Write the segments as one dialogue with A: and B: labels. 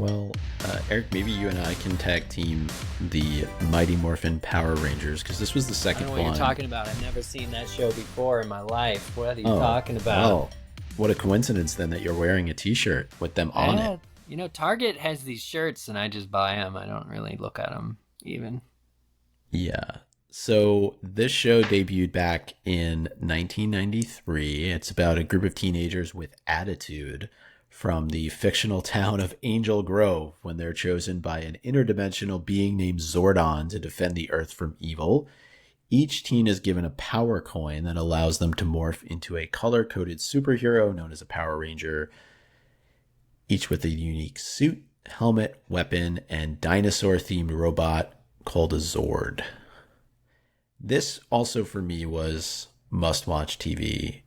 A: Well, Eric, maybe you and I can tag team the Mighty Morphin Power Rangers because this was the
B: I
A: second
B: don't know what
A: one.
B: you're talking about. I've never seen that show before in my life. What are you
A: Oh,
B: talking about?
A: well, what a coincidence then that you're wearing a T-shirt with them on it.
B: You know, Target has these shirts and I just buy them. I don't really look at them even.
A: Yeah. So this show debuted back in 1993. It's about a group of teenagers with attitude from the fictional town of Angel Grove when they're chosen by an interdimensional being named Zordon to defend the Earth from evil. Each teen is given a power coin that allows them to morph into a color-coded superhero known as a Power Ranger, each with a unique suit, helmet, weapon, and dinosaur-themed robot called a Zord. This also for me was must-watch TV.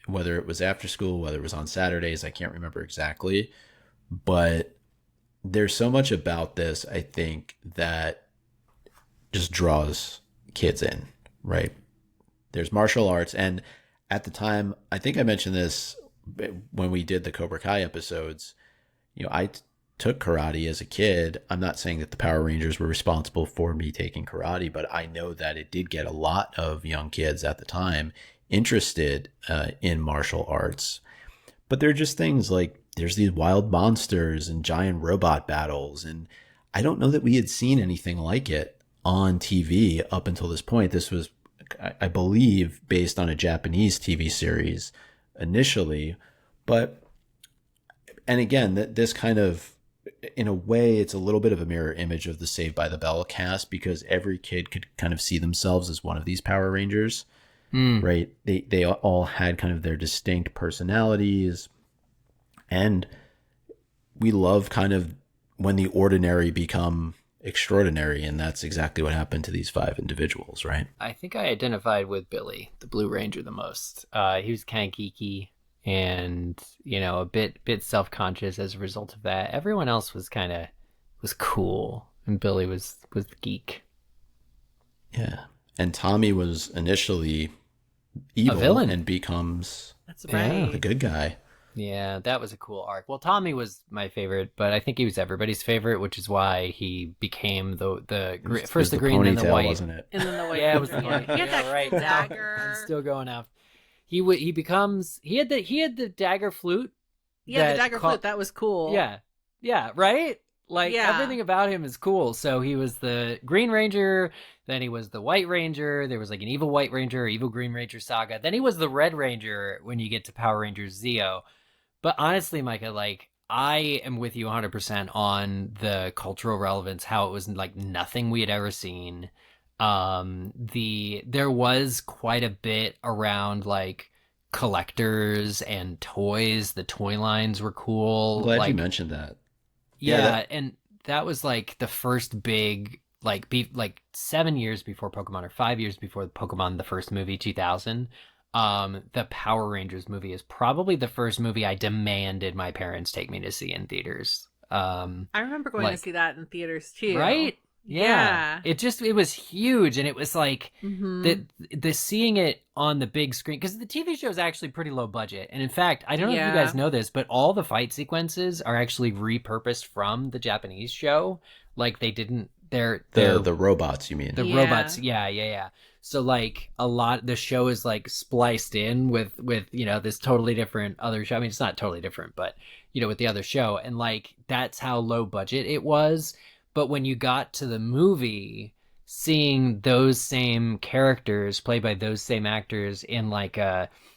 A: Whether it was after school, whether it was on Saturdays, I can't remember exactly. But there's so much about this, I think, that just draws kids in, right? There's martial arts. And at the time, I think I mentioned this when we did the Cobra Kai episodes. I took karate as a kid. I'm not saying that the Power Rangers were responsible for me taking karate, but I know that it did get a lot of young kids at the time interested in martial arts. But they're just things like there's these wild monsters and giant robot battles. And I don't know that we had seen anything like it on TV up until this point. This was, I believe, based on a Japanese TV series initially. But, and again, this kind of, in a way, it's a little bit of a mirror image of the Saved by the Bell cast because every kid could kind of see themselves as one of these Power Rangers, right? They all had kind of their distinct personalities. And we love kind of when the ordinary become extraordinary, and that's exactly what happened to these five individuals, right?
B: I think I identified with Billy, the Blue Ranger, the most. He was kind of geeky and, a bit self-conscious as a result of that. Everyone else was cool, and Billy was the geek.
A: Yeah. And Tommy was initially evil,
B: a villain,
A: and becomes
C: That's right.
A: the good guy.
B: Yeah, that was a cool arc. Well, Tommy was my favorite, but I think he was everybody's favorite, which is why he became first the green, then the white,
A: wasn't it?
C: And then the white.
B: Yeah, it was the
C: white. He had that
B: right.
C: dagger.
B: I'm still going out. He had the dagger flute.
C: Yeah, the dagger flute. That was cool.
B: Yeah, right. Like everything about him is cool. So he was the Green Ranger, then he was the White Ranger. There was like an evil White Ranger, evil Green Ranger saga. Then he was the Red Ranger when you get to Power Rangers Zeo. But honestly, Micah, like I am with you 100% on the cultural relevance, how it was like nothing we had ever seen. There was quite a bit around like collectors and toys. The toy lines were cool.
A: I'm glad you mentioned that.
B: Yeah, and that was like the first big like 7 years before Pokemon, or 5 years before Pokemon, the first movie, 2000. The Power Rangers movie is probably the first movie I demanded my parents take me to see in theaters.
C: I remember going to see that in theaters too.
B: Right? Yeah. It was huge, and it was like the seeing it on the big screen, because the TV show is actually pretty low budget. And in fact, I don't know if you guys know this, but all the fight sequences are actually repurposed from the Japanese show. Like they didn't,
A: the robots, you mean?
B: The robots, yeah. So like the show is like spliced in with this totally different other show. I mean, it's not totally different, but with the other show, and like that's how low budget it was. But when you got to the movie, seeing those same characters played by those same actors in like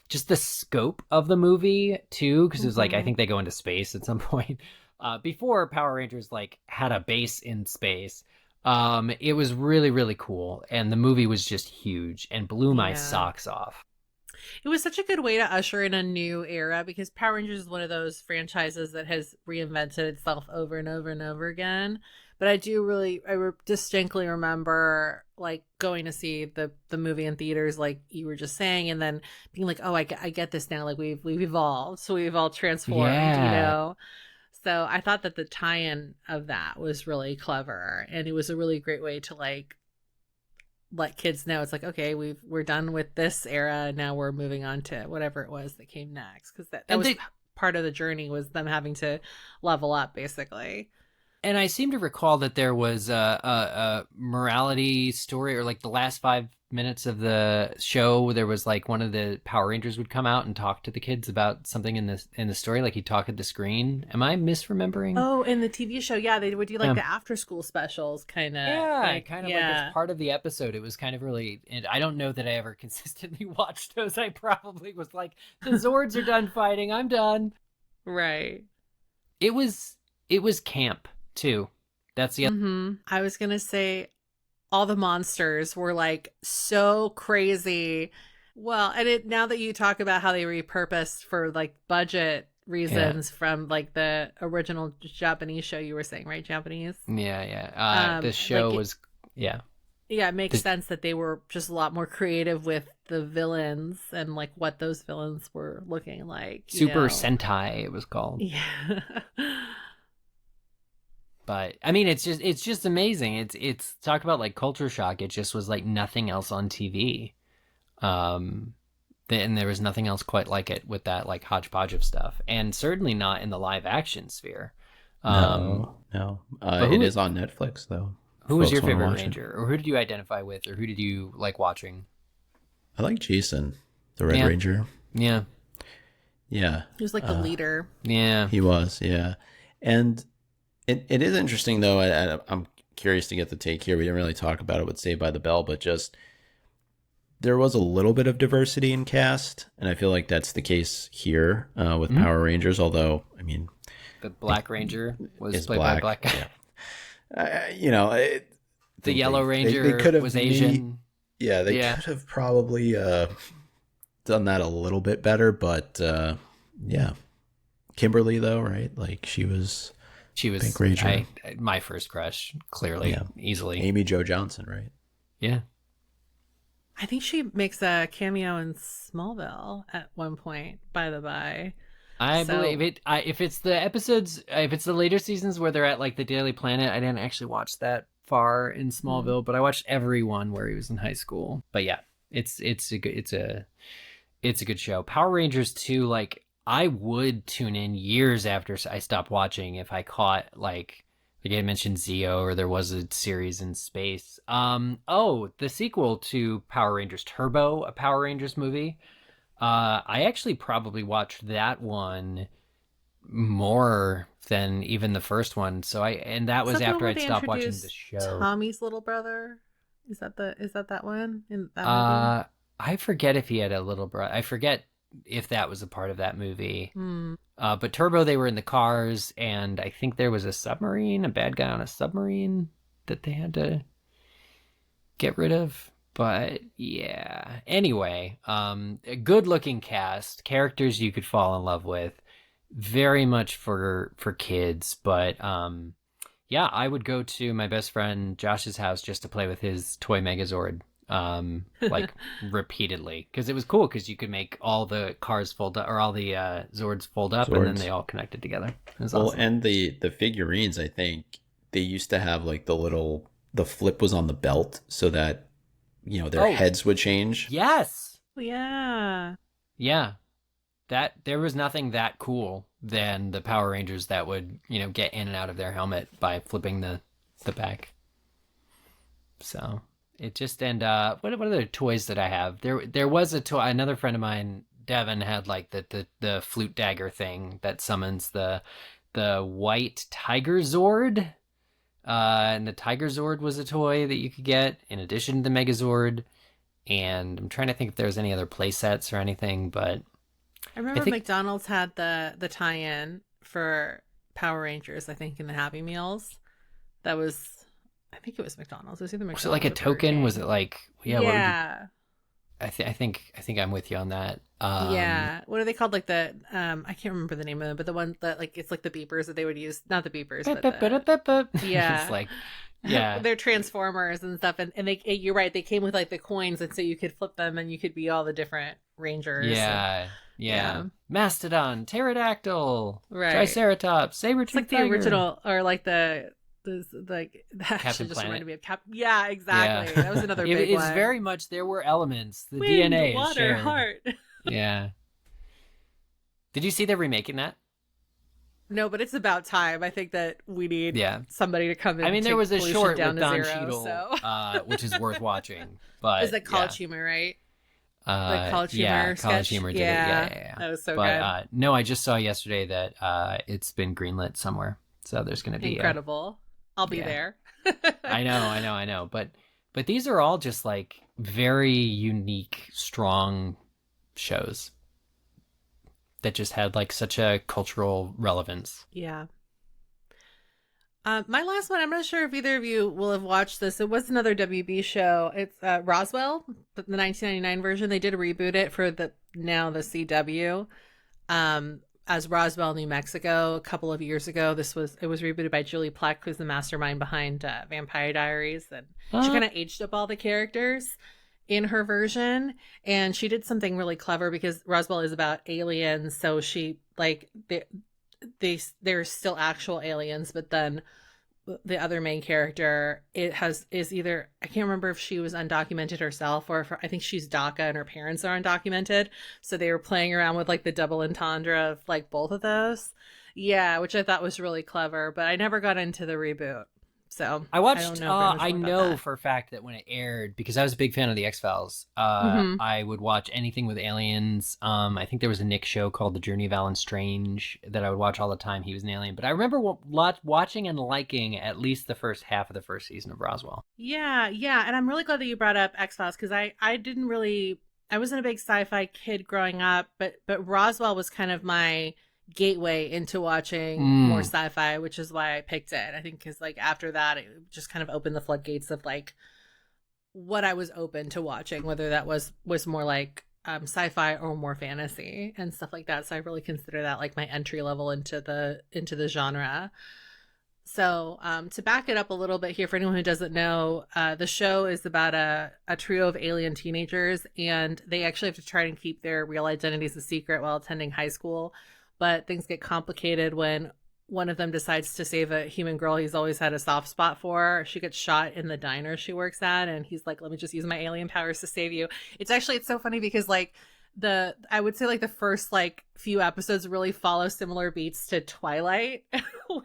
B: just the scope of the movie too, because it was like I think they go into space at some point before Power Rangers like had a base in space. It was really, really cool, and the movie was just huge and blew my socks off.
C: It was such a good way to usher in a new era, because Power Rangers is one of those franchises that has reinvented itself over and over and over again. But I distinctly remember like going to see the movie in theaters, like you were just saying, and then being like, oh, I get this now. Like we've evolved, so we've all transformed, So I thought that the tie-in of that was really clever, and it was a really great way to like let kids know it's like, okay, we're done with this era, now we're moving on to whatever it was that came next, because that was part of the journey was them having to level up, basically.
B: And I seem to recall that there was a morality story, or like the last 5 minutes of the show, there was like one of the Power Rangers would come out and talk to the kids about something in the story, like he'd talk at the screen. Am I misremembering?
C: Oh, in the TV show, yeah, they would do like the after school specials, kind of.
B: Yeah,
C: like,
B: kind of like as part of the episode. It was kind of really, and I don't know that I ever consistently watched those. I probably was like, the Zords are done fighting, I'm done.
C: Right.
B: It was camp too. That's the other.
C: I was gonna say all the monsters were like so crazy. Well, and now that you talk about how they repurposed for like budget reasons from like the original Japanese show, you were saying, right? Japanese?
B: Yeah. The show
C: like
B: was, yeah.
C: Yeah, it makes sense that they were just a lot more creative with the villains and like what those villains were looking like.
B: Super Sentai, it was called.
C: Yeah.
B: But I mean, it's just amazing. It's talk about like culture shock. It just was like nothing else on TV. And there was nothing else quite like it with that like hodgepodge of stuff, and certainly not in the live action sphere.
A: No. It is on Netflix though.
B: Who was your favorite Ranger, or who did you identify with, or who did you like watching?
A: I like Jason, the Red Ranger.
B: Yeah.
C: He was like the leader.
B: Yeah.
A: He was, yeah. And it is interesting, though. I'm curious to get the take here. We didn't really talk about it with Saved by the Bell, but just there was a little bit of diversity in cast, and I feel like that's the case here with Power Rangers, although, I mean...
B: The Black Ranger was played by a black guy.
A: Yeah.
B: The Yellow Ranger was Asian.
A: They could have probably done that a little bit better, but yeah. Kimberly, though, right? Like, she was Pink Ranger.
B: My first crush, clearly, easily.
A: Amy Jo Johnson, right?
B: Yeah.
C: I think she makes a cameo in Smallville at one point, by the by.
B: I believe it. If it's the episodes, if it's the later seasons where they're at like the Daily Planet, I didn't actually watch that far in Smallville, but I watched every one where he was in high school. But yeah, it's a good show. Power Rangers 2, like I would tune in years after I stopped watching if I caught like I mentioned Zeo, or there was a series in space. The sequel to Power Rangers Turbo, a Power Rangers movie. I actually probably watched that one more than even the first one. That was after I'd stopped watching the show.
C: Tommy's little brother. Is that one in that movie?
B: I forget if he had a little brother. I forget if that was a part of that movie. But Turbo, they were in the cars, and I think there was a bad guy on a submarine that they had to get rid of. But yeah, anyway, a good looking cast, characters you could fall in love with, very much for kids. But yeah, I would go to my best friend Josh's house just to play with his toy Megazord, like repeatedly, because it was cool because you could make all the cars fold up, or all the Zords fold up, and then they all connected together. It was awesome.
A: And the figurines, I think they used to have like the flip was on the belt so that their heads would change.
B: Yes.
C: Yeah.
B: Yeah. That there was nothing that cool than the Power Rangers that would, get in and out of their helmet by flipping the back. So it just, and what other toys that I have? There was a toy, another friend of mine, Devin, had like the flute dagger thing that summons the white Tiger Zord. And the Tiger Zord was a toy that you could get in addition to the Megazord. And I'm trying to think if there was any other play sets or anything, but
C: I remember McDonald's had the tie-in for Power Rangers, I think, in the Happy Meals. That was, I think it was McDonald's. It was either McDonald's.
B: Was it like a token? Was it like,
C: yeah.
B: I think I'm with you on that.
C: Yeah. What are they called? Like the I can't remember the name of them, but the one that like it's like the beepers that they would use, not the beepers, but yeah.
B: It's like, yeah.
C: They're Transformers and stuff, and you're right, they came with like the coins, and so you could flip them and you could be all the different Rangers.
B: Yeah. Mastodon, Pterodactyl,
C: right.
B: Triceratops, Saber-tooth
C: It's like
B: tiger.
C: the original, or like that
B: Captain
C: just
B: Planet.
C: reminded me of Yeah, exactly. That was another big one.
B: It's very much, there were elements. The
C: Wind,
B: DNA
C: water,
B: is shared.
C: heart.
B: Yeah. Did you see they're remaking that?
C: No, but it's about time. I think that we need
B: Yeah.
C: somebody to come in
B: I
C: and
B: mean, there
C: take
B: was a
C: pollution
B: short
C: down
B: with
C: to
B: Don
C: zero.
B: Cheadle,
C: So
B: which is worth watching.
C: is
B: But
C: that College Humor, right? The College
B: yeah,
C: Humor
B: College
C: sketch?
B: Humor did it. Yeah.
C: That was so
B: But
C: good.
B: no, I just saw yesterday that it's been greenlit somewhere. So there's going to be
C: Incredible. I'll be
B: yeah.
C: there.
B: I know. But these are all just like very unique, strong shows that just had like such a cultural relevance.
C: Yeah. My last one, I'm not sure if either of you will have watched this. It was another WB show. It's Roswell, but the 1999 version. They did reboot it for the CW as Roswell, New Mexico, a couple of years ago. It was rebooted by Julie Plec, who's the mastermind behind Vampire Diaries, and she kind of aged up all the characters in her version, and she did something really clever because Roswell is about aliens, so she like they're still actual aliens, but then the other main character is either, I can't remember if she was undocumented herself or if I think she's DACA and her parents are undocumented, so they were playing around with like the double entendre of like both of those. Yeah, which I thought was really clever, but I never got into the reboot. So
B: I watched.
C: don't know
B: I know for a fact that when it aired, because I was a big fan of the X-Files, I would watch anything with aliens. I think there was a Nick show called The Journey of Alan Strange that I would watch all the time. He was an alien, but I remember watching and liking at least the first half of the first season of Roswell.
C: Yeah, and I'm really glad that you brought up X-Files because I didn't really, I wasn't a big sci-fi kid growing up, but Roswell was kind of my gateway into watching more sci-fi, which is why I picked it. I think because like after that it just kind of opened the floodgates of like what I was open to watching, whether that was more like sci-fi or more fantasy and stuff like that. So I really consider that like my entry level into the genre. So to back it up a little bit here for anyone who doesn't know, the show is about a trio of alien teenagers, and they actually have to try and keep their real identities a secret while attending high school. But things get complicated when one of them decides to save a human girl he's always had a soft spot for. She gets shot in the diner she works at, and he's like, let me just use my alien powers to save you. It's so funny because like I would say like the first like few episodes really follow similar beats to Twilight,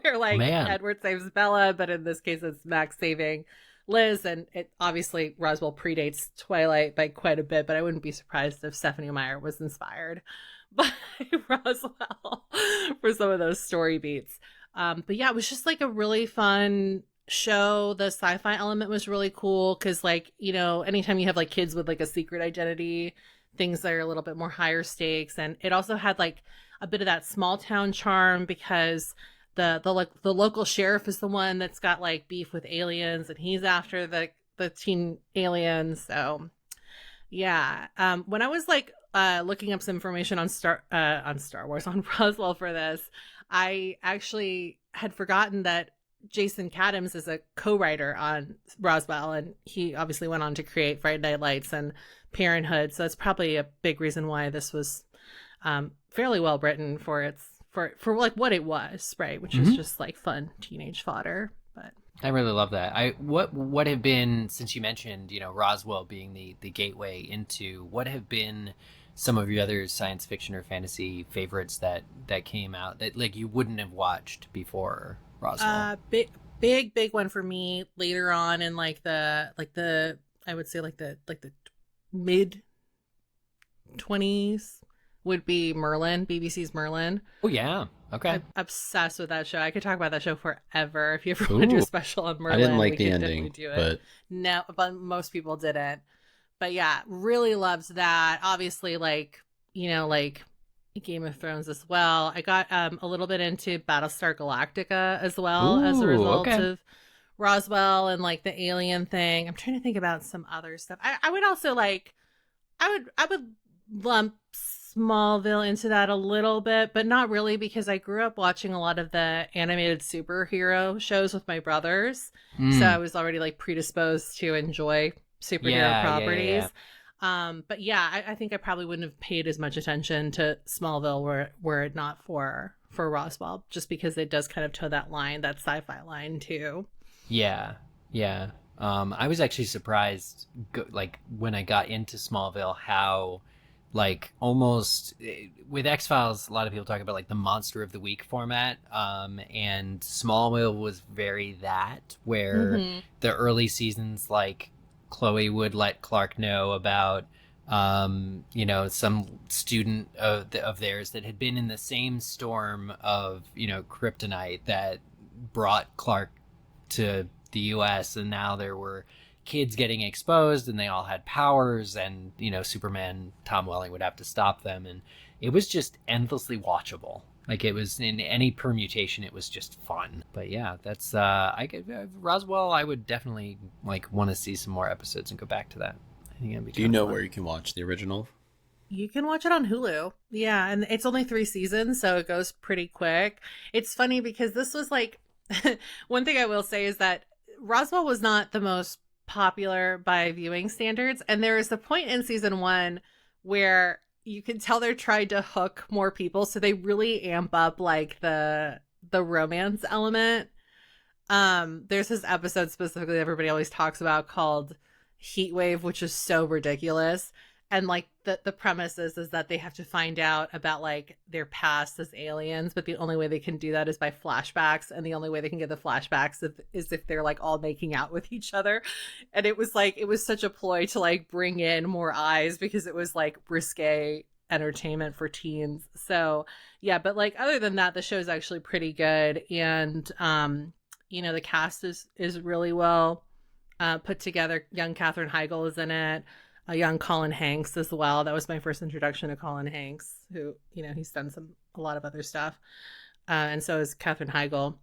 C: where like Edward saves Bella, but in this case it's Max saving Liz, and it obviously Roswell predates Twilight by quite a bit, but I wouldn't be surprised if Stephanie Meyer was inspired by Roswell for some of those story beats. But yeah, it was just like a really fun show. The sci-fi element was really cool because like, you know, anytime you have like kids with like a secret identity, things that are a little bit more higher stakes, and it also had like a bit of that small town charm because the local sheriff is the one that's got like beef with aliens, and he's after the teen aliens. So yeah, when I was like looking up some information on Star Wars, on Roswell for this, I actually had forgotten that Jason Katims is a co-writer on Roswell, and he obviously went on to create Friday Night Lights and Parenthood, so that's probably a big reason why this was fairly well written for like what it was, right? Which was just like fun teenage fodder. But
B: I really love that. What have been, since you mentioned, you know, Roswell being the gateway into, what have been some of your other science fiction or fantasy favorites that came out that like you wouldn't have watched before Roswell?
C: Big one for me later on in like the I would say like the mid 20s would be Merlin, BBC's Merlin.
B: Oh yeah. Okay.
C: I'm obsessed with that show. I could talk about that show forever. If you ever want to do a special on Merlin,
A: I didn't like the ending, but
C: no, but most people didn't. But yeah, really loved that. Obviously, like, you know, like Game of Thrones as well. I got a little bit into Battlestar Galactica as well as a result of Roswell and like the alien thing. I'm trying to think about some other stuff. I would also like, I would lump Smallville into that a little bit, but not really, because I grew up watching a lot of the animated superhero shows with my brothers. So I was already like predisposed to enjoy superhero properties. But yeah, I think I probably wouldn't have paid as much attention to Smallville were it not for Roswell, just because it does kind of toe that line, that sci-fi line too.
B: Yeah. I was actually surprised, like when I got into Smallville, how like almost with X-Files, a lot of people talk about like the monster of the week format, and Smallville was very that, where the early seasons, like Chloe would let Clark know about some student of theirs that had been in the same storm of kryptonite that brought Clark to the US, and now there were kids getting exposed and they all had powers, and Superman Tom Welling would have to stop them, and it was just endlessly watchable. Like, it was in any permutation, it was just fun. But yeah, that's Roswell, I would definitely like want to see some more episodes and go back to that. I think that'd be
A: Do you know
B: fun.
A: where you can watch the original?
C: You can watch it on Hulu. Yeah, and it's only 3 seasons, so it goes pretty quick. It's funny because this was like one thing I will say is that Roswell was not the most popular by viewing standards, and there is a point in season 1 where you can tell they're trying to hook more people, so they really amp up like the romance element. There's this episode specifically that everybody always talks about called Heat Wave, which is so ridiculous. And like the premise is that they have to find out about like their past as aliens, but the only way they can do that is by flashbacks, and the only way they can get the flashbacks is if they're like all making out with each other. And it was such a ploy to like bring in more eyes, because it was like risque entertainment for teens. So yeah, but like other than that, the show is actually pretty good, and the cast is really well put together. Young Katherine Heigl is in it. A young Colin Hanks as well. That was my first introduction to Colin Hanks, who, he's done a lot of other stuff. And so is Katherine Heigl.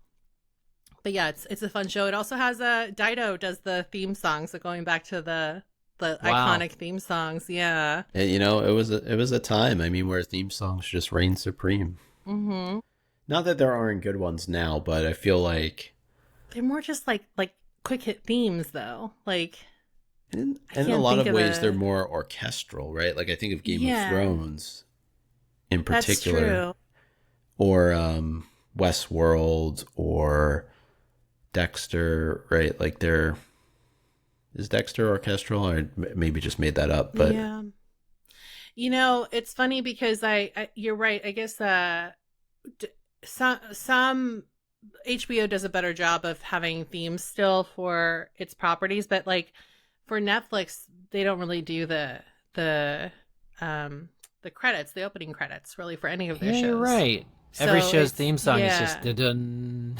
C: But yeah, it's a fun show. It also has Dido does the theme songs, so going back to the
B: Wow.
C: iconic theme songs. Yeah.
A: And, it was a time, I mean, where theme songs just reigned supreme.
C: Mm-hmm.
A: Not that there aren't good ones now, but I feel like
C: They're more just like quick hit themes, though. Like,
A: in
C: I
A: a
C: can't
A: lot
C: think
A: of
C: of
A: ways,
C: a-
A: they're more orchestral, right? Like, I think of Game
C: Yeah.
A: of Thrones in
C: that's
A: particular,
C: true.
A: or Westworld, or Dexter, right? Like, is Dexter orchestral, or maybe just made that up? But
C: Yeah. It's funny because you're right. I guess some HBO does a better job of having themes still for its properties, but like for Netflix, they don't really do the credits, the opening credits, really, for any of their
B: Yeah,
C: shows.
B: you're right. Every
C: So
B: show's
C: it's-
B: theme song is
C: yeah.
B: just dun.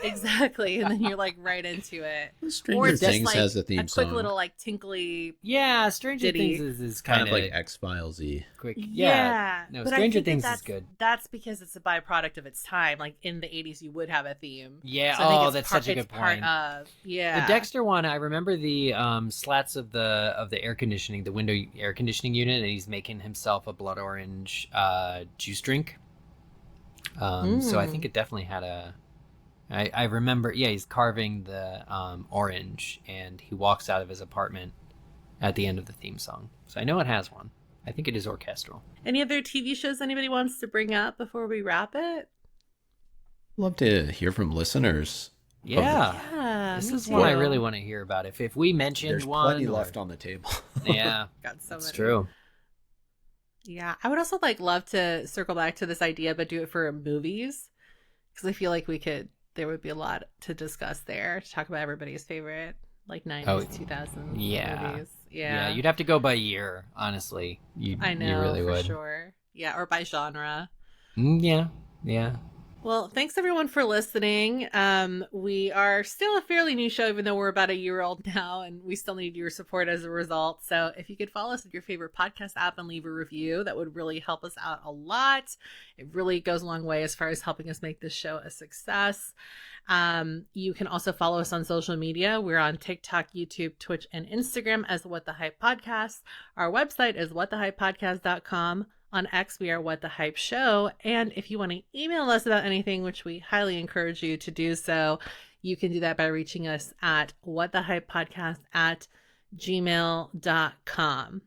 C: Exactly, and then you're like right into it. Or
A: Stranger
C: it's just
A: Things
C: like
A: has a theme
C: a quick
A: song,
C: little like tinkly.
B: Yeah, Stranger
C: Diddy.
B: Things is
A: kind
B: kind
A: of like X-Files-y.
B: quick.
C: Yeah,
B: No,
C: but I
B: Stranger
C: think
B: Things
C: that's,
B: is good.
C: That's because it's a byproduct of its time. Like in the 80s, you would have a theme.
B: Yeah.
C: So I think
B: Oh,
C: it's
B: that's
C: part-
B: such a
C: it's
B: good
C: part
B: point.
C: of yeah.
B: The Dexter one, I remember the slats of the air conditioning, the window air conditioning unit, and he's making himself a blood orange juice drink. So I think it definitely had a. I remember, yeah, he's carving the orange, and he walks out of his apartment at the end of the theme song. So I know it has one. I think it is orchestral.
C: Any other TV shows anybody wants to bring up before we wrap it?
A: Love to hear from listeners.
B: Yeah.
C: Yeah,
B: This
C: me
B: is one I
C: too.
B: really want to hear about. If we mentioned
A: There's
B: one,
A: plenty
B: or-
A: left on the table.
B: Yeah,
C: Got so
B: that's
C: many.
B: true.
C: Yeah, I would also love to circle back to this idea, but do it for movies, because I feel like there would be a lot to discuss there, to talk about everybody's favorite like 90s,
B: Oh,
C: 2000s
B: yeah.
C: movies.
B: Yeah,
C: Yeah,
B: you'd have to go by year, honestly.
C: I know
B: You really
C: for
B: would.
C: sure. Yeah, or by genre.
B: Yeah.
C: Well, thanks everyone for listening. We are still a fairly new show, even though we're about a year old now, and we still need your support as a result. So if you could follow us with your favorite podcast app and leave a review, that would really help us out a lot. It really goes a long way as far as helping us make this show a success. You can also follow us on social media. We're on TikTok, YouTube, Twitch, and Instagram as What the Hype Podcast. Our website is whatthehypepodcast.com. On X, we are What the Hype Show. And if you want to email us about anything, which we highly encourage you to do so, you can do that by reaching us at whatthehypepodcast@gmail.com.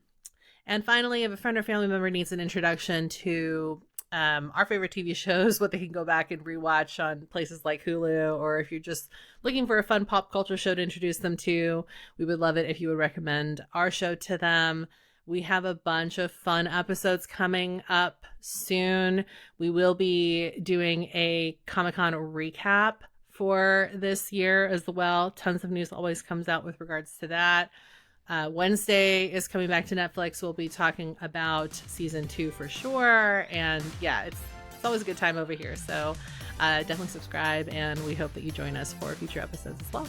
C: And finally, if a friend or family member needs an introduction to our favorite TV shows, what they can go back and rewatch on places like Hulu, or if you're just looking for a fun pop culture show to introduce them to, we would love it if you would recommend our show to them. We have a bunch of fun episodes coming up soon. We will be doing a Comic-Con recap for this year as well. Tons of news always comes out with regards to that. Wednesday is coming back to Netflix. We'll be talking about season 2 for sure. And yeah, it's always a good time over here. So definitely subscribe, and we hope that you join us for future episodes as well.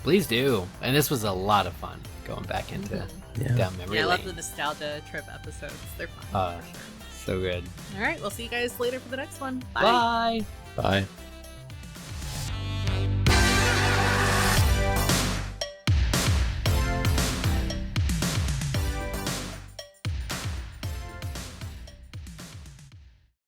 B: Please do. And this was a lot of fun going back into down memory lane.
C: I love the nostalgia trip episodes. They're fun.
B: So good.
C: All right, we'll see you guys later for the next one.
B: Bye.
A: Bye.